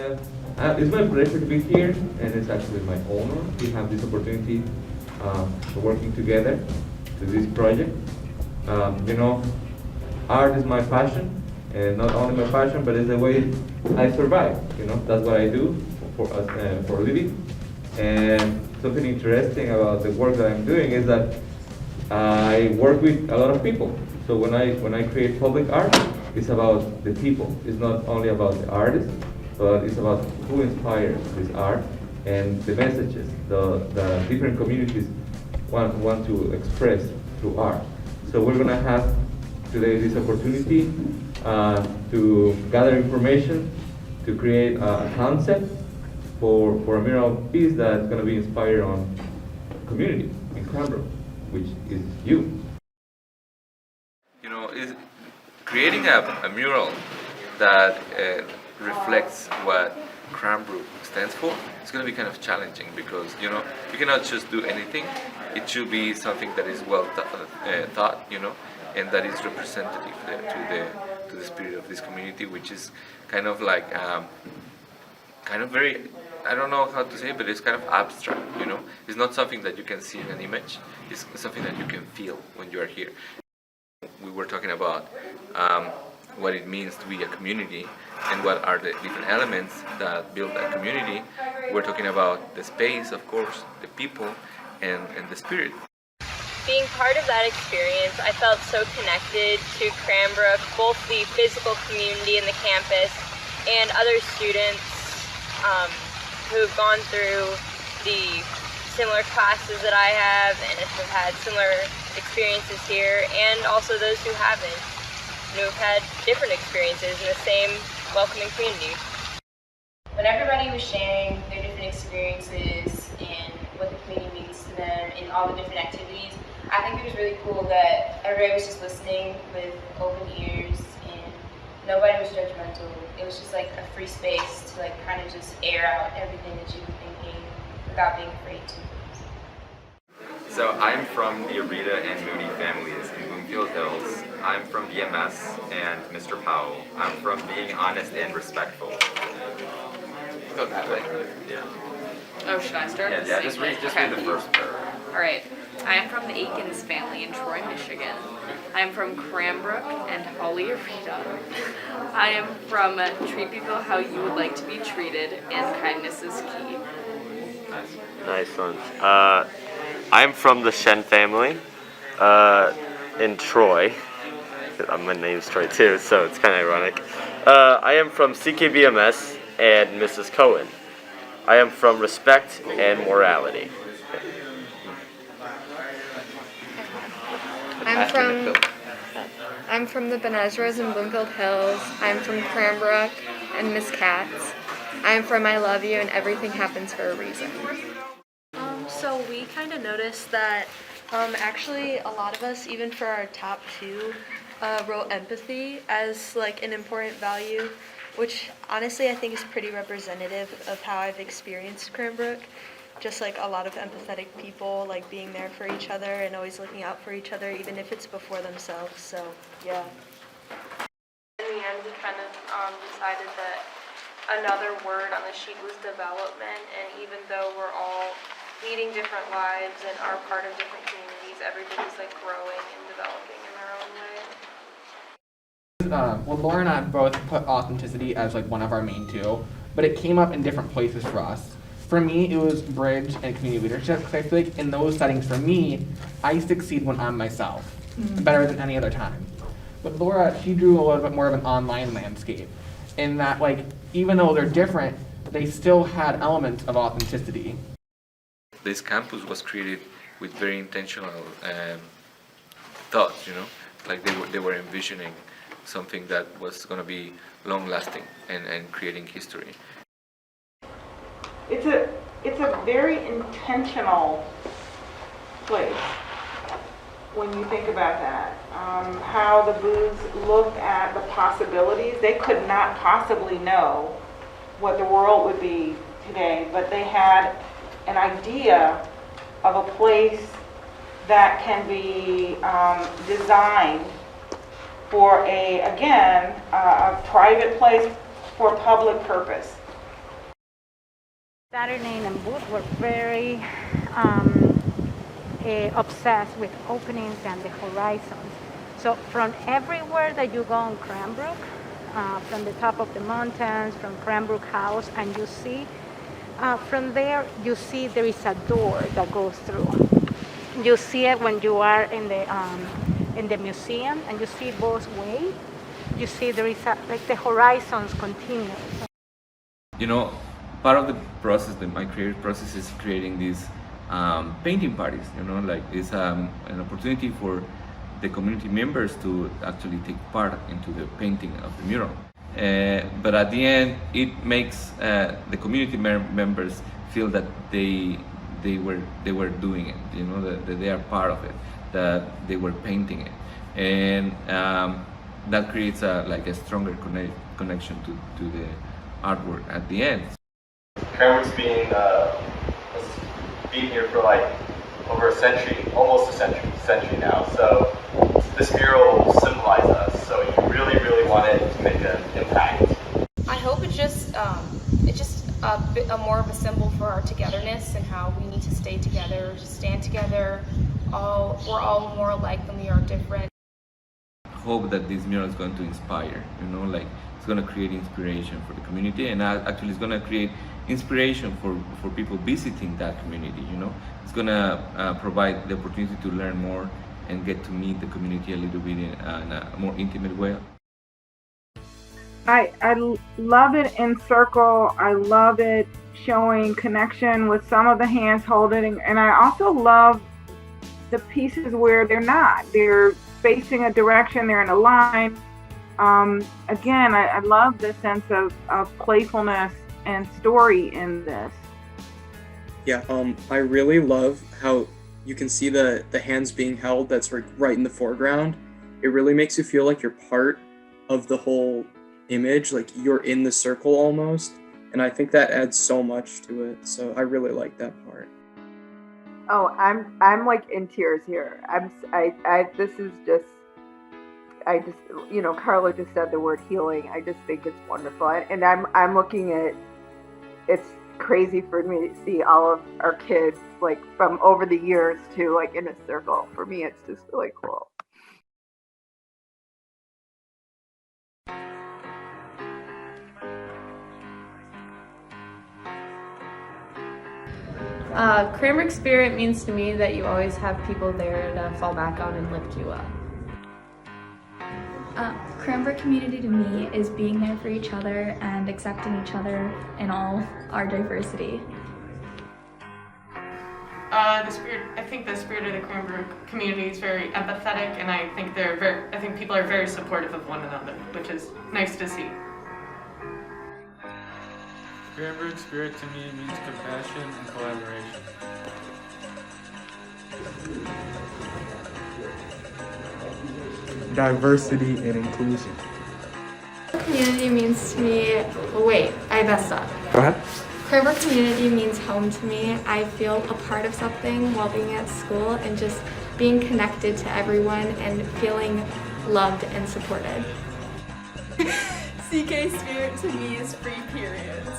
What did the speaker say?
It's my pleasure to be here, and it's actually my honor to have this opportunity for working together to this project. You know, art is my passion, and not only my passion, but it's the way I survive. You know, that's what I do for a living. And something interesting about the work that I'm doing is that I work with a lot of people. So when I create public art, it's about the people. It's not only about the artist, but it's about who inspires this art and the messages the different communities want to express through art. So we're gonna have today this opportunity to gather information, to create a concept for a mural piece that's gonna be inspired on community in Cranbrook, which is you. You know, is creating a mural that reflects what Cranbrook stands for. It's going to be kind of challenging because you cannot just do anything. It should be something that is well thought, and that is representative to the spirit of this community, which is kind of like kind of very, I don't know how to say it, but it's kind of abstract. It's not something that you can see in an image. It's something that you can feel when you are here. We were talking about what it means to be a community and what are the different elements that build that community. We're talking about the space, of course, the people, and the spirit. Being part of that experience, I felt so connected to Cranbrook, both the physical community and the campus, and other students who've gone through the similar classes that I have and have had similar experiences here, and also those who haven't, who've had different experiences in the same welcoming community. When everybody was sharing their different experiences and what the community means to them in all the different activities, I think it was really cool that everybody was just listening with open ears and nobody was judgmental. It was just like a free space to kind of just air out everything that you were thinking without being afraid to. So I'm from the Arita and Moody families in Bloomfield Hills. I'm from BMS and Mr. Powell. I'm from being honest and respectful. Go that way. Yeah. Oh, should I start? Yeah, just read the first paragraph. Alright. I am from the Aikens family in Troy, Michigan. I am from Cranbrook and Holly Arita. I am from treat people how you would like to be treated, and kindness is key. Nice one. I'm from the Shen family in Troy. My name's Troy too, so it's kind of ironic. I am from CKBMS and Mrs. Cohen. I am from respect and morality. I'm from the Benezras in Bloomfield Hills. I'm from Cranbrook and Miss Katz. I'm from I Love You and Everything Happens for a Reason. So we kind of noticed that actually a lot of us, even for our top two, wrote empathy as like an important value, which honestly I think is pretty representative of how I've experienced Cranbrook. Just like a lot of empathetic people, like being there for each other and always looking out for each other, even if it's before themselves. So yeah. In the end, we kind of decided that another word on the sheet was development, and even though we're all leading different lives and are part of different communities, everybody's like growing and developing in their own way. Well, Laura and I both put authenticity as like one of our main two, but it came up in different places for us. For me, it was bridge and community leadership, because I feel like in those settings, for me, I succeed when I'm myself, better than any other time. But Laura, she drew a little bit more of an online landscape, in that like, even though they're different, they still had elements of authenticity. This campus was created with very intentional thoughts, like they were envisioning something that was going to be long-lasting and creating history. It's a very intentional place when you think about that. How the booths looked at the possibilities. They could not possibly know what the world would be today, but they had an idea of a place that can be designed for a private place for public purpose. Saturday and Booth were very obsessed with openings and the horizons. So from everywhere that you go on Cranbrook, from the top of the mountains, from Cranbrook House, and you see, from there you see there is a door that goes through. You see it when you are in the museum, and you see both ways. You see there is like the horizons continue. You know, part of the process, my creative process, is creating these painting parties. You know, like it's an opportunity for the community members to actually take part into the painting of the mural. But at the end, it makes the community members feel that they were doing it. You know, that they are part of it, that they were painting it, and that creates a stronger connection to the artwork at the end. Cranbrook's been here for like over a century, almost a century now. So this mural will symbolize us. So you really, really wanted to make an impact. I hope it's just a bit more of a symbol for our togetherness and how we need to stay together, just stand together. We're all more alike than we are different. Hope that this mural is going to inspire, you know, like it's going to create inspiration for the community, and actually it's going to create inspiration for people visiting that community. You know, it's going to provide the opportunity to learn more and get to meet the community a little bit in a more intimate way. I love it in circle. I love it showing connection with some of the hands holding, and I also love the pieces where they're not. They're facing a direction, they're in a line. Again, I love the sense of playfulness and story in this. Yeah, I really love how you can see the hands being held that's right in the foreground. It really makes you feel like you're part of the whole image, like you're in the circle almost. And I think that adds so much to it. So I really like that part. Oh, I'm like in tears here. You know, Carla just said the word healing. I just think it's wonderful. And I'm looking at, it's crazy for me to see all of our kids like from over the years to like in a circle. For me, it's just really cool. Cranbrook Spirit means to me that you always have people there to fall back on and lift you up. Cranbrook Community to me is being there for each other and accepting each other in all our diversity. I think the spirit of the Cranbrook community is very empathetic, and I think people are very supportive of one another, which is nice to see. Cranbrook Spirit to me means compassion and collaboration. Diversity and inclusion. Community means to me, wait, I messed up. Go ahead. Cranbrook Community means home to me. I feel a part of something while being at school and just being connected to everyone and feeling loved and supported. CK Spirit to me is free periods.